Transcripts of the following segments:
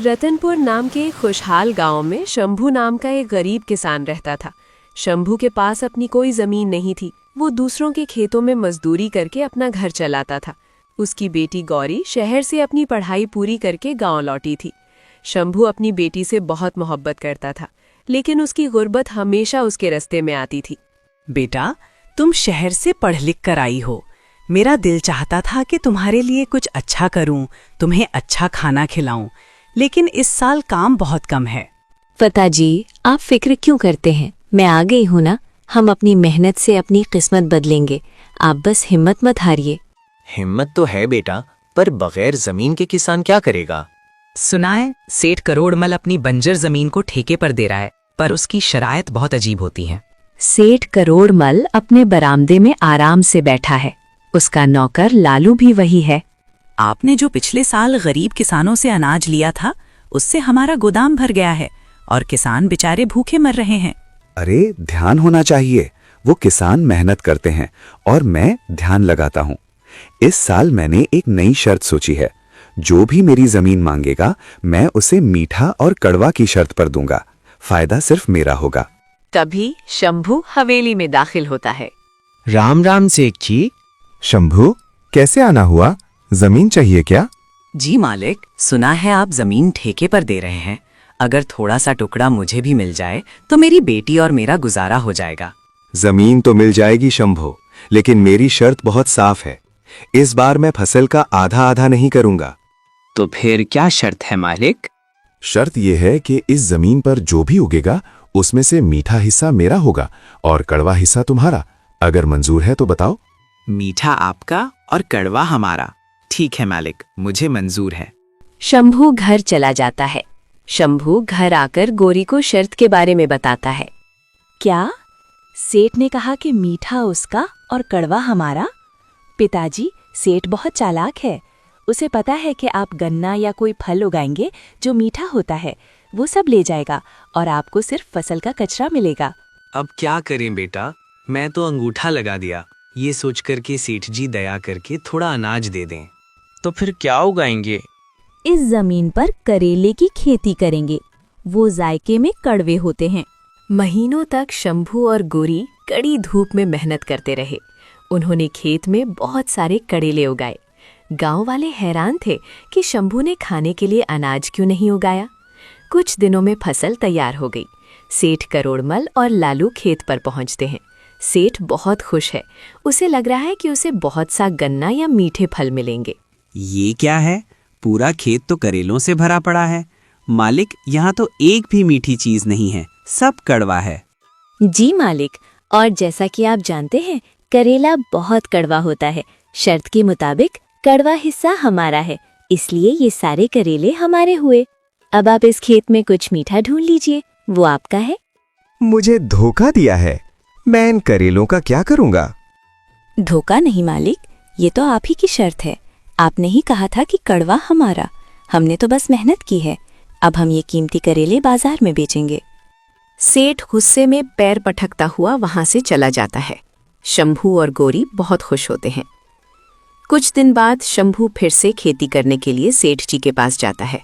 रतनपुर नाम के एक खुशहाल गांव में शंभू नाम का एक गरीब किसान रहता था। शंभू के पास अपनी कोई जमीन नहीं थी। वो दूसरों के खेतों में मजदूरी करके अपना घर चलाता था। उसकी बेटी गौरी शहर से अपनी पढ़ाई पूरी करके गांव लौटी थी। शंभू अपनी बेटी से बहुत मोहब्बत करता था, लेकिन उसकी गुर्बत हमेशा उसके रास्ते में आती थी। बेटा, तुम शहर से पढ़ लिख कर आई हो। मेरा दिल चाहता था कि तुम्हारे लिए कुछ अच्छा करूं, तुम्हें अच्छा खाना खिलाऊं, लेकिन इस साल काम बहुत कम है। पिताजी, आप फिक्र क्यों करते हैं? मैं आ गई हूँ ना। हम अपनी मेहनत से अपनी किस्मत बदलेंगे। आप बस हिम्मत मत हारिए। हिम्मत तो है बेटा, पर बगैर जमीन के किसान क्या करेगा? सुना है सेठ करोड़मल अपनी बंजर जमीन को ठेके पर दे रहा है, पर उसकी शराइत बहुत अजीब होती हैं। सेठ करोड़मल अपने बरामदे में आराम से बैठा है। उसका नौकर लालू भी वही है। आपने जो पिछले साल गरीब किसानों से अनाज लिया था, उससे हमारा गोदाम भर गया है और किसान बेचारे भूखे मर रहे हैं। अरे, ध्यान होना चाहिए। वो किसान मेहनत करते हैं और मैं ध्यान लगाता हूँ। इस साल मैंने एक नई शर्त सोची है। जो भी मेरी जमीन मांगेगा, मैं उसे मीठा और कड़वा की शर्त पर दूंगा। फायदा सिर्फ मेरा होगा। तभी शंभू हवेली में दाखिल होता है। राम राम सेठ जी। शंभू, कैसे आना हुआ? जमीन चाहिए क्या? जी मालिक, सुना है आप जमीन ठेके पर दे रहे हैं। अगर थोड़ा सा टुकड़ा मुझे भी मिल जाए तो मेरी बेटी और मेरा गुजारा हो जाएगा। जमीन तो मिल जाएगी शंभू, लेकिन मेरी शर्त बहुत साफ है। इस बार मैं फसल का आधा आधा नहीं करूंगा। तो फिर क्या शर्त है मालिक? शर्त यह है कि इस जमीन पर जो भी उगेगा उसमें से मीठा हिस्सा मेरा होगा और कड़वा हिस्सा तुम्हारा। अगर मंजूर है तो बताओ। मीठा आपका और कड़वा हमारा। ठीक है मालिक, मुझे मंजूर है। शंभू घर चला जाता है। शंभू घर आकर गौरी को शर्त के बारे में बताता है। क्या? सेठ ने कहा कि मीठा उसका और कड़वा हमारा? पिताजी, सेठ बहुत चालाक है। उसे पता है कि आप गन्ना या कोई फल उगाएंगे जो मीठा होता है, वो सब ले जाएगा और आपको सिर्फ फसल का कचरा मिलेगा। अब क्या करें बेटा, मैं तो अंगूठा लगा दिया, ये सोचकर के सेठ जी दया करके थोड़ा अनाज दे दें। तो फिर क्या उगाएंगे? इस जमीन पर करेले की खेती करेंगे। वो जायके में कड़वे होते हैं। महीनों तक शंभू और गौरी कड़ी धूप में मेहनत करते रहे। उन्होंने खेत में बहुत सारे करेले उगाए। गांव वाले हैरान थे कि शंभू ने खाने के लिए अनाज क्यों नहीं उगाया। कुछ दिनों में फसल तैयार हो गई। सेठ करोड़मल और लालू खेत पर पहुंचते हैं। सेठ बहुत खुश है। उसे लग रहा है कि उसे बहुत सा गन्ना या मीठे फल मिलेंगे। ये क्या है? पूरा खेत तो करेलों से भरा पड़ा है। मालिक, यहाँ तो एक भी मीठी चीज नहीं है, सब कड़वा है। जी मालिक, और जैसा कि आप जानते हैं, करेला बहुत कड़वा होता है। शर्त के मुताबिक कड़वा हिस्सा हमारा है, इसलिए ये सारे करेले हमारे हुए। अब आप इस खेत में कुछ मीठा ढूंढ लीजिए, वो आपका है। मुझे धोखा दिया है। मैं इन करेलों का क्या करूंगा? धोखा नहीं मालिक, ये तो आप ही की शर्त है। आपने ही कहा था कि कड़वा हमारा। हमने तो बस मेहनत की है। अब हम ये कीमती करेले बाजार में बेचेंगे। सेठ गुस्से में पैर पटकता हुआ वहां से चला जाता है। शंभू और गौरी बहुत खुश होते हैं। कुछ दिन बाद शंभू फिर से खेती करने के लिए सेठ जी के पास जाता है।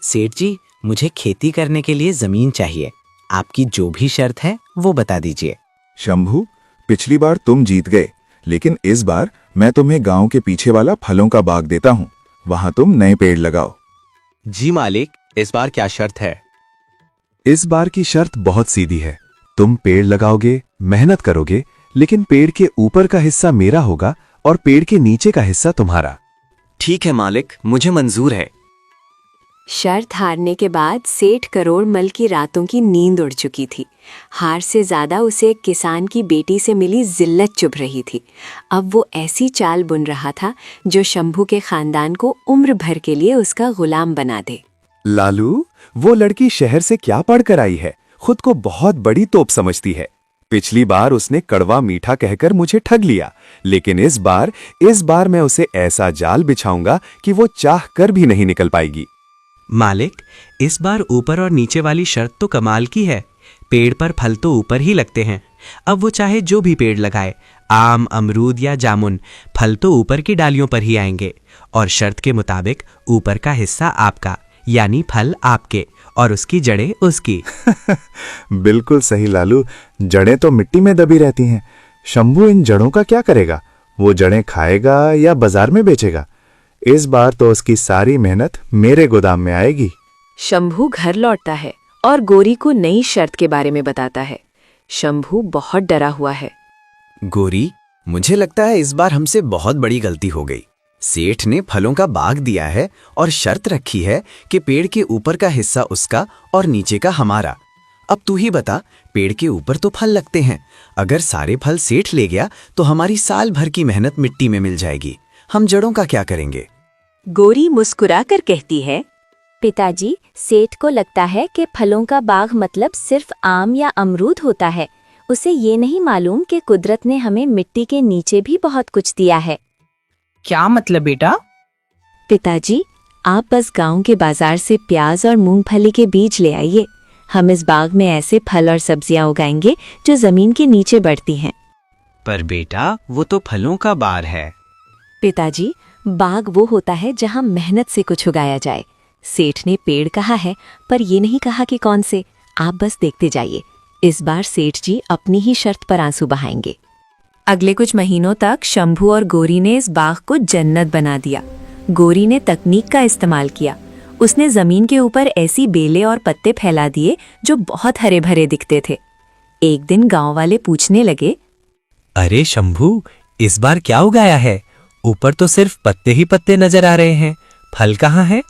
सेठ जी, मुझे खेती करने के लिए जमीन चाहिए। आपकी जो भी शर्त है वो बता दीजिए। शंभू, पिछली बार तुम जीत गए, लेकिन इस बार मैं तुम्हें गांव के पीछे वाला फलों का बाग देता हूँ। वहां तुम नए पेड़ लगाओ। जी मालिक, इस बार क्या शर्त है? इस बार की शर्त बहुत सीधी है। तुम पेड़ लगाओगे, मेहनत करोगे, लेकिन पेड़ के ऊपर का हिस्सा मेरा होगा और पेड़ के नीचे का हिस्सा तुम्हारा। ठीक है मालिक, मुझे मंजूर है। शर्त हारने के बाद सेठ करोड़मल की रातों की नींद उड़ चुकी थी। हार से ज्यादा उसे एक किसान की बेटी से मिली जिल्लत चुभ रही थी। अब वो ऐसी चाल बुन रहा था जो शंभू के खानदान को उम्र भर के लिए उसका गुलाम बना दे। लालू, वो लड़की शहर से क्या पढ़कर आई है? खुद को बहुत बड़ी तोप समझती है। पिछली बार उसने कड़वा मीठा कहकर मुझे ठग लिया, लेकिन इस बार मैं उसे ऐसा जाल बिछाऊंगा कि वो चाह कर भी नहीं निकल पाएगी। मालिक, इस बार ऊपर और नीचे वाली शर्त तो कमाल की है। पेड़ पर फल तो ऊपर ही लगते हैं। अब वो चाहे जो भी पेड़ लगाए, आम, अमरूद या जामुन, फल तो ऊपर की डालियों पर ही आएंगे। और शर्त के मुताबिक ऊपर का हिस्सा आपका, यानी फल आपके और उसकी जड़ें उसकी। बिल्कुल सही लालू, जड़ें तो मिट्टी में दबी रहती हैं। शंभू इन जड़ों का क्या करेगा? वो जड़ें खाएगा या बाजार में बेचेगा? इस बार तो उसकी सारी मेहनत मेरे गोदाम में आएगी। शंभू घर लौटता है और गोरी को नई शर्त के बारे में बताता है। शंभू बहुत डरा हुआ है। गोरी, मुझे लगता है इस बार हमसे बहुत बड़ी गलती हो गई। सेठ ने फलों का बाग दिया है और शर्त रखी है कि पेड़ के ऊपर का हिस्सा उसका और नीचे का हमारा। अब तू ही बता, पेड़ के ऊपर तो फल लगते हैं, अगर सारे फल सेठ ले गया तो हमारी साल भर की मेहनत मिट्टी में मिल जाएगी। हम जड़ों का क्या करेंगे? गोरी मुस्कुराकर कहती है, पिताजी, सेठ को लगता है कि फलों का बाग मतलब सिर्फ आम या अमरूद होता है। उसे ये नहीं मालूम कि कुदरत ने हमें मिट्टी के नीचे भी बहुत कुछ दिया है। क्या मतलब बेटा? पिताजी, आप बस गांव के बाजार से प्याज और मूंगफली के बीज ले आइए। हम इस बाग में ऐसे फल और सब्जियां उगाएंगे जो जमीन के नीचे बढ़ती हैं। पर बेटा, वो तो फलों का बार है। पिताजी, बाग वो होता है जहाँ मेहनत से कुछ उगाया जाए। सेठ ने पेड़ कहा है, पर ये नहीं कहा कि कौन से। आप बस देखते जाइए। इस बार सेठ जी अपनी ही शर्त पर आंसू बहाएंगे। अगले कुछ महीनों तक शंभू और गोरी ने इस बाग को जन्नत बना दिया। गोरी ने तकनीक का इस्तेमाल किया। उसने जमीन के ऊपर ऐसी बेलें और पत्ते फैला दिए जो बहुत हरे भरे दिखते थे। एक दिन गांव वाले पूछने लगे, अरे शंभू, इस बार क्या उगाया है? ऊपर तो सिर्फ पत्ते ही पत्ते नजर आ रहे हैं, फल कहाँ है?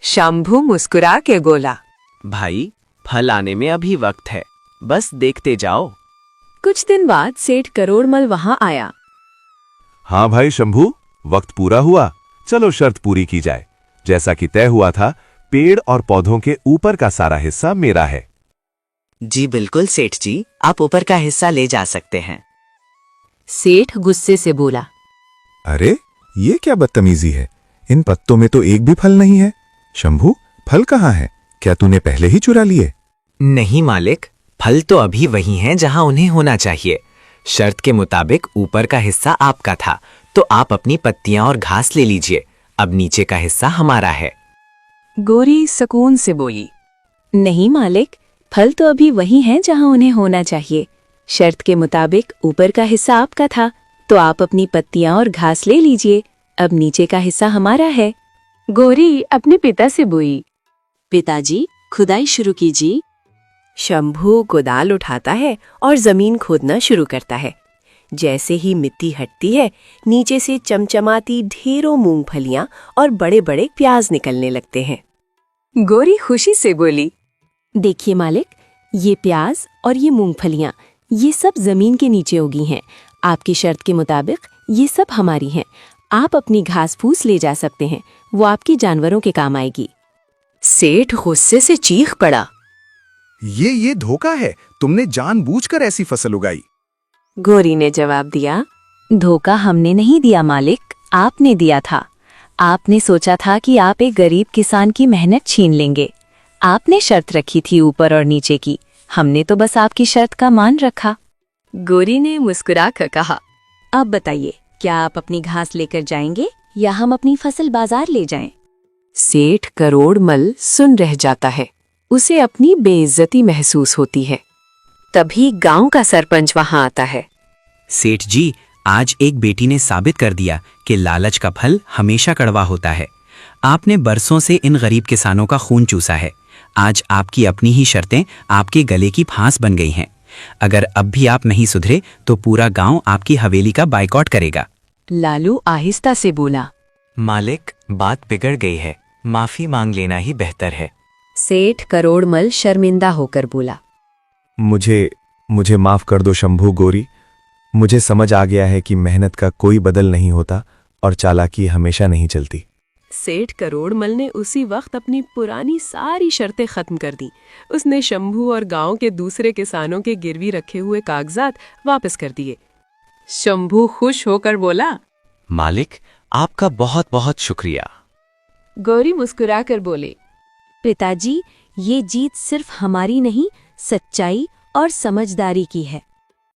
शंभू मुस्कुरा के बोला, भाई, फल आने में अभी वक्त है, बस देखते जाओ। कुछ दिन बाद सेठ करोड़मल वहां आया। हाँ भाई शंभू, वक्त पूरा हुआ, चलो शर्त पूरी की जाए। जैसा कि तय हुआ था, पेड़ और पौधों के ऊपर का सारा हिस्सा मेरा है। जी बिल्कुल सेठ जी, आप ऊपर का हिस्सा ले जा सकते हैं। सेठ गुस्से से बोला, अरे ये क्या बदतमीजी है? इन पत्तों में तो एक भी फल नहीं है। शंभू, फल कहाँ है? क्या तूने पहले ही चुरा लिए? नहीं मालिक, फल तो अभी वही हैं जहां उन्हें होना चाहिए। शर्त के मुताबिक ऊपर का हिस्सा आपका था, तो आप अपनी पत्तियां और घास ले लीजिए। अब नीचे का हिस्सा हमारा है। गोरी सुकून से बोली, नहीं मालिक, फल तो अभी वही हैं जहां उन्हें होना चाहिए। शर्त के मुताबिक ऊपर का हिस्सा आपका था, तो आप अपनी पत्तियां और घास ले लीजिए। अब नीचे का हिस्सा हमारा है। गोरी अपने पिता से बोई, पिताजी, खुदाई शुरू कीजिए। शंभू कुदाल उठाता है और जमीन खोदना शुरू करता है। जैसे ही मिट्टी हटती है, नीचे से चमचमाती ढेरों मूंगफलियां और बड़े बड़े प्याज निकलने लगते हैं। गोरी खुशी से बोली, देखिए मालिक, ये प्याज और ये मूंगफलियां, ये सब जमीन के नीचे उगी हैं। आपकी शर्त के मुताबिक ये सब हमारी हैं। आप अपनी घास फूस ले जा सकते हैं, वो आपकी जानवरों के काम आएगी। सेठ गुस्से से चीख पड़ा, ये धोखा है। तुमने जानबूझकर ऐसी फसल उगाई। गोरी ने जवाब दिया, धोखा हमने नहीं दिया मालिक, आपने दिया था। आपने सोचा था कि आप एक गरीब किसान की मेहनत छीन लेंगे। आपने शर्त रखी थी ऊपर और नीचे की, हमने तो बस आपकी शर्त का मान रखा। गोरी ने मुस्कुरा कर कहा, अब बताइए, क्या आप अपनी घास लेकर जाएंगे या हम अपनी फसल बाजार ले जाएं? सेठ करोड़मल सुन रह जाता है। उसे अपनी बेइज्जती महसूस होती है। तभी गांव का सरपंच वहां आता है। सेठ जी, आज एक बेटी ने साबित कर दिया कि लालच का फल हमेशा कड़वा होता है। आपने बरसों से इन गरीब किसानों का खून चूसा है। आज आपकी अपनी ही शर्तें आपके गले की फांस बन गई हैं। अगर अब भी आप नहीं सुधरे तो पूरा गांव आपकी हवेली का बाइकआउट करेगा। लालू आहिस्ता से बोला, मालिक, बात बिगड़ गई है, माफी मांग लेना ही बेहतर है। सेठ करोड़मल शर्मिंदा होकर बोला, मुझे माफ कर दो शंभू गोरी। मुझे समझ आ गया है कि मेहनत का कोई बदल नहीं होता और चालाकी हमेशा नहीं चलती। सेठ करोड़मल ने उसी वक्त अपनी पुरानी सारी शर्तें खत्म कर दी। उसने शंभू और गांव के दूसरे किसानों के गिरवी रखे हुए कागजात वापस कर दिए। शंभू खुश होकर बोला, मालिक, आपका बहुत बहुत शुक्रिया। गौरी मुस्कुराकर बोले, पिताजी, ये जीत सिर्फ हमारी नहीं, सच्चाई और समझदारी की है।